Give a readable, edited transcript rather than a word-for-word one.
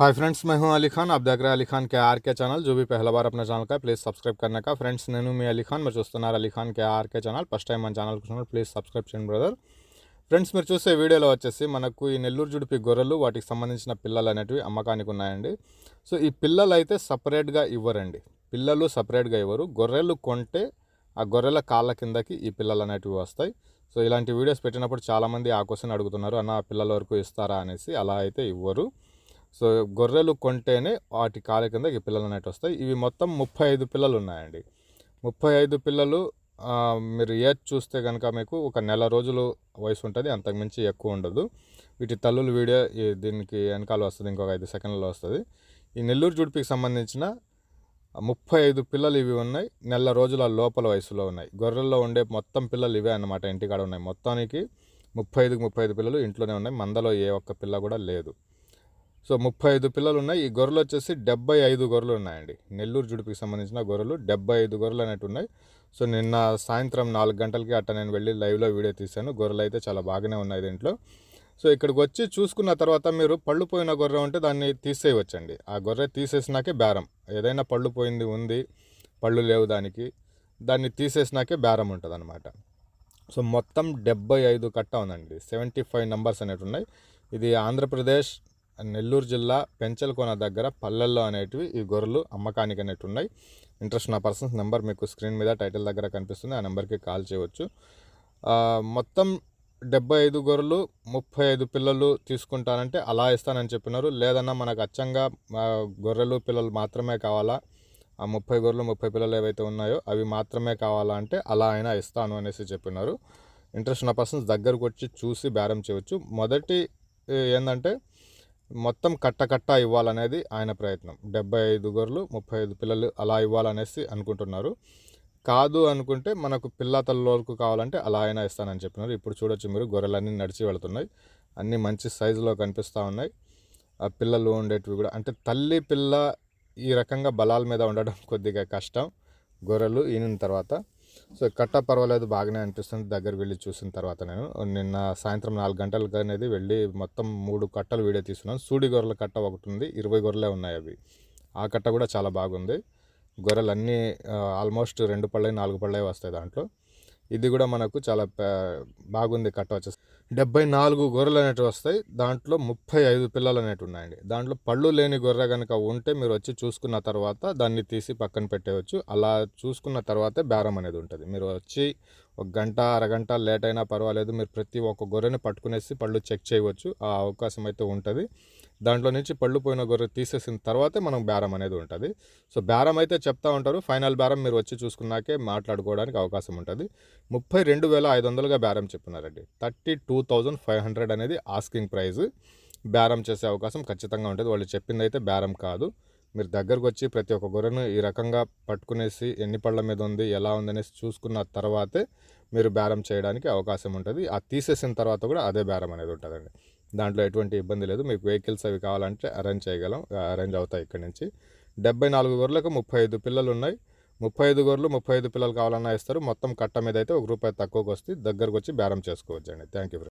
Hi friends, मैं हूं अली खान। आप देख रहे हैं अली खान के आर के ఛానల్। जो भी पहला बार अपने ఛానల్ का प्लीज़ सब्सक्రైబ్ करने का ఫ్రెండ్స్। నేను మీ అలీ ఖాన్, మీరు చూస్తున్నారు Ali Khan K R K channel. First time మన ఛానల్ చూస్తున్నారు, ప్లీజ్ సబ్స్క్రైబ్ చేయండి బ్రదర్। ఫ్రెండ్స్, మీరు చూసే వీడియోలో వచ్చేసి మనకు ఈ నెల్లూరు జుడిపి గొర్రెలు, వాటికి సంబంధించిన పిల్లలు అనేటివి అమ్మకానికి ఉన్నాయండి। సో ఈ పిల్లలు అయితే సపరేట్గా ఇవ్వరండి, పిల్లలు సపరేట్గా ఇవ్వరు। గొర్రెలు కొంటే ఆ గొర్రెల కాళ్ళ కిందకి ఈ పిల్లలు అనేటివి వస్తాయి। సో ఇలాంటి వీడియోస్ పెట్టినప్పుడు చాలామంది ఆ క్వశ్చన్ అడుగుతున్నారు, అన్న పిల్లల వరకు ఇస్తారా అనేసి। అలా అయితే ఇవ్వరు। సో గొర్రెలు కొంటేనే వాటి కాళ్ళ కింద ఈ పిల్లలు అనేవి వస్తాయి। ఇవి మొత్తం 35 పిల్లలు ఉన్నాయండి। 35 పిల్లలు మీరు ఏజ్ చూస్తే కనుక మీకు ఒక నెల రోజులు వయసు ఉంటుంది, అంతకుమించి ఎక్కువ ఉండదు। వీటి తల్లుల వీడియో దీనికి వెనకాల వస్తుంది, ఇంకొక 5 సెకండ్లలో వస్తుంది। ఈ నెల్లూరు జుడిపికి సంబంధించిన 35 పిల్లలు ఇవి ఉన్నాయి, నెల రోజుల లోపల వయసులో ఉన్నాయి। గొర్రెల్లో ఉండే మొత్తం పిల్లలు ఇవే అన్నమాట, ఇంటికాడ ఉన్నాయి। మొత్తానికి 35 పిల్లలు ఇంట్లోనే ఉన్నాయి, మందలో ఏ ఒక్క పిల్ల కూడా లేదు। సో 35 పిల్లలు ఉన్నాయి। ఈ గొర్రెలు వచ్చేసి 75 గొర్రెలు ఉన్నాయండి। నెల్లూరు జుడిపికి సంబంధించిన గొర్రెలు 75 గొర్రెలు అనేవి ఉన్నాయి। సో నిన్న సాయంత్రం 4 గంటలకి అట్ట నేను వెళ్ళి లైవ్లో వీడియో తీశాను। గొర్రెలు అయితే చాలా బాగానే ఉన్నాయి దీంట్లో। సో ఇక్కడికి వచ్చి చూసుకున్న తర్వాత మీరు పళ్ళు పోయిన గొర్రె ఉంటే దాన్ని తీసేయవచ్చండి। ఆ గొర్రె తీసేసినాకే బేరం, ఏదైనా పళ్ళు పోయింది ఉంది, పళ్ళు లేవు దాన్ని తీసేసినాకే బేరం ఉంటుంది అనమాట। సో మొత్తం 75 కట్ట ఉందండి, 75 నెంబర్స్ అనేవి ఉన్నాయి। ఇది ఆంధ్రప్రదేశ్ నెల్లూరు జిల్లా పెంచలకోన దగ్గర పల్లెల్లో అనేటివి ఈ గొర్రెలు అమ్మకానికి అనేవి ఉన్నాయి। ఇంట్రెస్ట్ ఉన్న పర్సన్స్ నెంబర్ మీకు స్క్రీన్ మీద టైటిల్ దగ్గర కనిపిస్తుంది, ఆ నెంబర్కి కాల్ చేయవచ్చు। మొత్తం 75 గొర్రెలు 35 పిల్లలు తీసుకుంటానంటే అలా ఇస్తానని చెప్పినారు। లేదన్నా మనకు అచ్చంగా గొర్రెలు పిల్లలు మాత్రమే కావాలా, ఆ 30 గొర్రెలు 30 పిల్లలు ఏవైతే ఉన్నాయో అవి మాత్రమే కావాలా అంటే అలా అయినా ఇస్తాను అనేసి చెప్పినారు। ఇంట్రెస్ట్ ఉన్న పర్సన్స్ దగ్గరకు వచ్చి చూసి బేరం చేయవచ్చు। మొదటి ఏంటంటే మొత్తం కట్ట ఇవ్వాలనేది ఆయన ప్రయత్నం। 75 గొర్రెలు 35 పిల్లలు అలా ఇవ్వాలనేసి అనుకుంటున్నారు। కాదు అనుకుంటే మనకు పిల్ల తల్లి వరకు కావాలంటే అలా అయినా ఇస్తానని చెప్పినారు। ఇప్పుడు చూడొచ్చు మీరు, గొర్రెలన్నీ నడిచి వెళుతున్నాయి, అన్నీ మంచి సైజులో కనిపిస్తూ ఉన్నాయి। ఆ పిల్లలు ఉండేటివి కూడా, అంటే తల్లి పిల్ల ఈ రకంగా బలాల మీద ఉండడం కొద్దిగా కష్టం గొర్రెలు ఈనిన తర్వాత। సో కట్ట పర్వాలేదు, బాగానే అనిపిస్తుంది దగ్గర వెళ్ళి చూసిన తర్వాత। నేను నిన్న సాయంత్రం 4 గంటలకు అనేది వెళ్ళి మొత్తం 3 కట్టలు వీడియో తీసుకున్నాను। సూడి గొర్రెల కట్ట ఒకటి ఉంది, 20 గొర్రెలే ఉన్నాయి అవి, ఆ కట్ట కూడా చాలా బాగుంది। గొర్రెలు అన్నీ ఆల్మోస్ట్ 2 పళ్ళే 4 పళ్ళే వస్తాయి దాంట్లో। ఇది కూడా మనకు చాలా బాగుంది కట్ట వచ్చేసి। 74 గొర్రెలు అనేటివి వస్తాయి, దాంట్లో 35 పిల్లలు అనేటివి ఉన్నాయండి। దాంట్లో పళ్ళు లేని గొర్రె కనుక ఉంటే మీరు వచ్చి చూసుకున్న తర్వాత దాన్ని తీసి పక్కన పెట్టేయచ్చు। అలా చూసుకున్న తర్వాతే బేరం అనేది ఉంటుంది। మీరు వచ్చి 1 గంట అరగంట లేట్ అయినా పర్వాలేదు, మీరు ప్రతి ఒక్క గొర్రెని పట్టుకునేసి పళ్ళు చెక్ చేయవచ్చు, ఆ అవకాశం అయితే ఉంటుంది। దాంట్లో నుంచి పళ్ళు పోయిన గొర్రె తీసేసిన తర్వాతే మనం బేరం అనేది ఉంటుంది। సో బేరం అయితే చెప్తా ఉంటారు, ఫైనల్ బేరం మీరు వచ్చి చూసుకున్నాకే మాట్లాడుకోవడానికి అవకాశం ఉంటుంది। 32,500గా బేరం చెప్పినారండి। 32,500 అనేది ఆస్కింగ్ ప్రైజ్। బేరం చేసే అవకాశం ఖచ్చితంగా ఉంటుంది, వాళ్ళు చెప్పింది అయితే బేరం కాదు। మీరు దగ్గరకు వచ్చి ప్రతి ఒక్క గొర్రెను ఈ రకంగా పట్టుకునేసి ఎన్ని పళ్ళ మీద ఉంది ఎలా ఉందనేసి చూసుకున్న తర్వాతే మీరు బేరం చేయడానికి అవకాశం ఉంటుంది। ఆ తీసేసిన తర్వాత కూడా అదే బేరం అనేది ఉంటుందండి, దాంట్లో ఎటువంటి ఇబ్బంది లేదు। మీకు వెహికల్స్ అవి కావాలంటే అరేంజ్ అవుతాయి ఇక్కడి నుంచి। 74 గొర్రెలకు 35 పిల్లలు ఉన్నాయి। 35 గొర్రెలు 35 పిల్లలు కావాలన్నా ఇస్తారు। మొత్తం కట్ట మీద అయితే ₹1 తక్కువకి వస్తే దగ్గరకు వచ్చి బేరం చేసుకోవచ్చండి। Thank you.